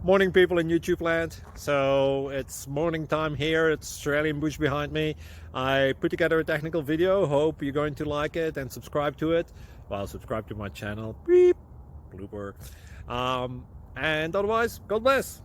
Morning, people in YouTube land. So it's morning time here. It's Australian bush behind me. I put together a technical video. Hope you're going to like it and subscribe to it. Well, subscribe to my channel. Beep. Blooper. And otherwise, God bless.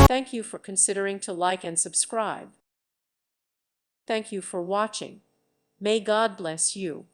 Thank you for considering to like and subscribe. Thank you for watching. May God bless you.